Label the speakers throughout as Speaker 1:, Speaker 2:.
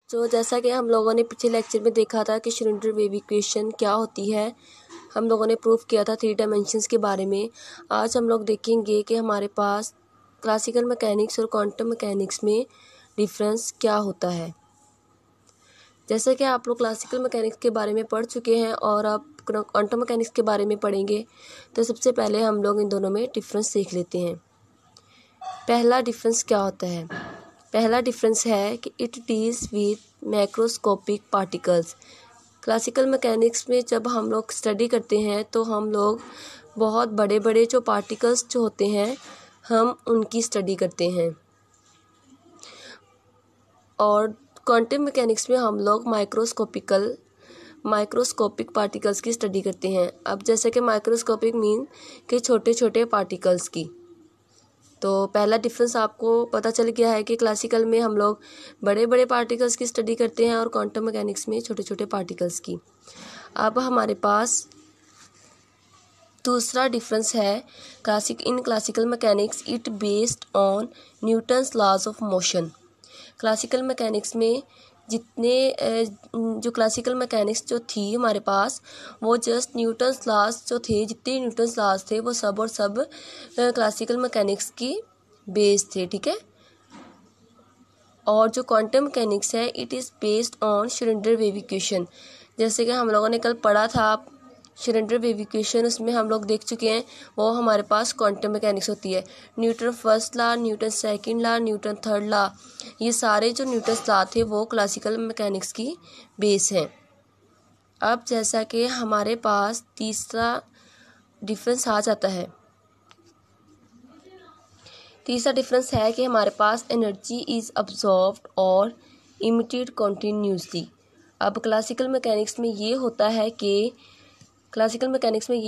Speaker 1: तो जैसा कि हम लोगों ने पिछले लेक्चर में देखा था कि श्रोडिंगर वेव इक्वेशन क्या होती है, हम लोगों ने प्रूफ किया था 3 डायमेंशंस के बारे में। आज हम लोग देखेंगे कि हमारे पास क्लासिकल मैकेनिक्स और क्वांटम मैकेनिक्स में डिफरेंस क्या होता है। जैसा कि आप लोग क्लासिकल मैकेनिक्स के बारे में पढ़ चुके हैं और आप क्वांटम मैकेनिक्स के बारे में पढ़ेंगे, तो सबसे पहले हम लोग इन दोनों में डिफरेंस देख लेते हैं। पहला डिफरेंस क्या होता है? पहला डिफरेंस है कि it deals with macroscopic particles. Classical mechanics में जब हम लोग स्टडी करते हैं तो हम लोग बहुत बड़े बड़े जो पार्टिकल्स जो होते हैं हम उनकी स्टडी करते हैं, और क्वांटम मैकेनिक्स में हम लोग माइक्रोस्कोपिक पार्टिकल्स की स्टडी करते हैं। अब जैसे कि माइक्रोस्कोपिक मीन कि छोटे छोटे पार्टिकल्स की। तो पहला डिफरेंस आपको पता चल गया है कि क्लासिकल में हम लोग बड़े बड़े पार्टिकल्स की स्टडी करते हैं और क्वांटम मैकेनिक्स में छोटे छोटे पार्टिकल्स की। अब हमारे पास दूसरा डिफरेंस है classical mechanics it based on Newton's laws of motion. Classical mechanics में जो क्लासिकल मैकेनिक्स जो थी हमारे पास, वो जस्ट न्यूटन्स लॉज जो थे, जितने न्यूटन्स लॉज थे वो सब और सब क्लासिकल मैकेनिक्स की बेस थे, ठीक है। और जो क्वांटम मैकेनिक्स है it is based on Schrodinger wave equation. जैसे कि हम लोगों ने कल पढ़ा था श्रोडिंगर वेव इक्वेशन, उसमें हम लोग देख चुके हैं वो हमारे पास क्वांटम मैकेनिक्स होती है। Newton first law, Newton second law, Newton third law, ये सारे जो न्यूटन्स लॉ थे वो क्लासिकल मैकेनिक्स की बेस हैं। अब जैसा कि हमारे पास तीसरा डिफरेंस आ जाता है, तीसरा डिफरेंस है कि हमारे पास एनर्जी इज़ अब्जॉर्ब्ड और इमिटेड कॉन्टीन्यूसली। अब क्लासिकल मैकेनिक्स में ये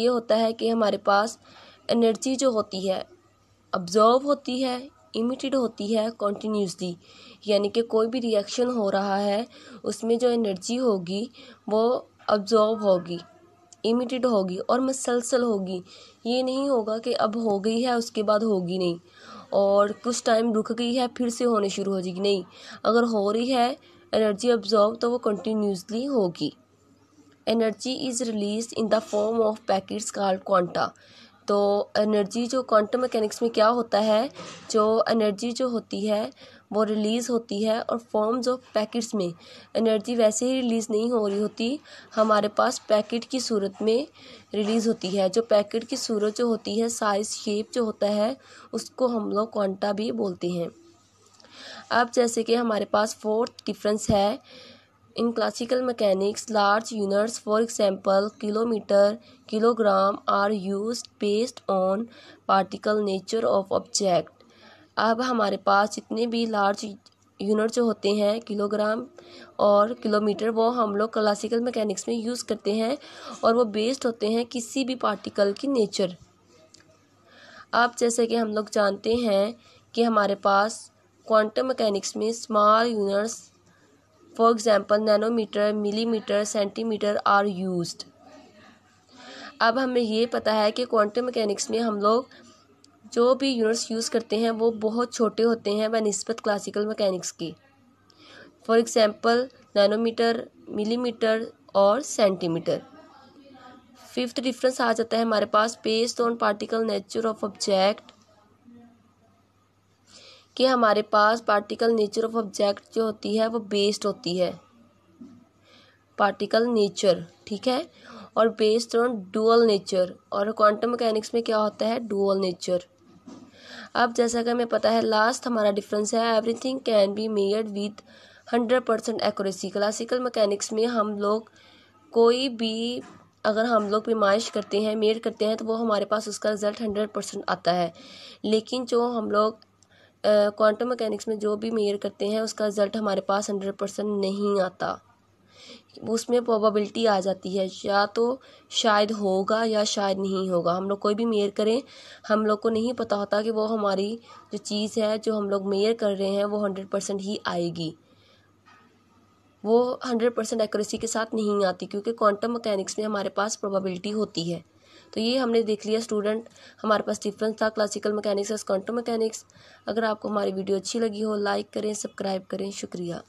Speaker 1: होता है कि हमारे पास एनर्जी जो होती है अब्जॉर्ब होती है, इमिटेड होती है कॉन्टीन्यूसली, यानी कि कोई भी रिएक्शन हो रहा है उसमें जो एनर्जी होगी वो अब्जॉर्ब होगी, इमिटेड होगी और मुसलसल होगी। ये नहीं होगा कि अब हो गई है उसके बाद होगी नहीं, और कुछ टाइम रुक गई है फिर से होने शुरू हो जाएगी, नहीं। अगर हो रही है एनर्जी अब्जॉर्ब तो वो कंटिन्यूसली होगी। Energy is release in the form of packets called quanta. तो एनर्जी जो क्वांटम मैकेनिक्स में क्या होता है, जो एनर्जी जो होती है वो रिलीज़ होती है और फॉर्म्स ऑफ पैकेट्स में। एनर्जी वैसे ही रिलीज़ नहीं हो रही होती, हमारे पास पैकेट की सूरत में रिलीज़ होती है। जो पैकेट की सूरत जो होती है, साइज शेप जो होता है, उसको हम लोग क्वांटा भी बोलते हैं। अब जैसे कि हमारे पास फोर्थ डिफरेंस है, in classical mechanics large units for example kilometre, kilogram are used based on particle nature of object. अब हमारे पास जितने भी लार्ज यूनिट जो होते हैं, किलोग्राम और किलोमीटर, वो हम लोग क्लासिकल मैकेनिक्स में यूज़ करते हैं और वो बेस्ड होते हैं किसी भी पार्टिकल की नेचर। अब जैसे कि हम लोग जानते हैं कि हमारे पास क्वांटम मैकेनिक्स में small units for example nanometre, millimetre, centimetre are used. अब हमें ये पता है कि क्वांटम मैकेनिक्स में हम लोग जो भी यूनिट्स यूज़ करते हैं वो बहुत छोटे होते हैं बनिस्बत क्लासिकल मैकेनिक्स की। फॉर एग्जांपल नैनोमीटर, मिलीमीटर और सेंटीमीटर। फिफ्थ डिफरेंस आ जाता है हमारे पास based on particle nature of object, कि हमारे पास पार्टिकल नेचर ऑफ ऑब्जेक्ट जो होती है वो बेस्ड होती है पार्टिकल नेचर, ठीक है, और बेस्ड ऑन डुअल नेचर। और क्वांटम मैकेनिक्स में क्या होता है, डुअल नेचर। अब जैसा कि हमें पता है लास्ट हमारा डिफरेंस है everything can be मेयर्ड with 100% accuracy. Classical mechanics में हम लोग कोई भी अगर हम लोग पैमाइश करते हैं, मेयर करते हैं, तो वो हमारे पास उसका रिजल्ट 100% आता है। लेकिन जो हम लोग क्वांटम मैकेनिक्स में जो भी मेयर करते हैं उसका रिजल्ट हमारे पास 100% नहीं आता, उसमें प्रोबेबिलिटी आ जाती है, या तो शायद होगा या शायद नहीं होगा। हम लोग कोई भी मेयर करें, हम लोग को नहीं पता होता कि वो हमारी जो चीज़ है जो हम लोग मेयर कर रहे हैं वो 100% ही आएगी, वो 100% एक्यूरेसी के साथ नहीं आती, क्योंकि क्वांटम मैकेनिक्स में हमारे पास प्रोबेबिलिटी होती है। तो ये हमने देख लिया स्टूडेंट, हमारे पास डिफरेंस था क्लासिकल मैकेनिक्स और क्वांटम मैकेनिक्स। अगर आपको हमारी वीडियो अच्छी लगी हो लाइक करें, सब्सक्राइब करें, शुक्रिया।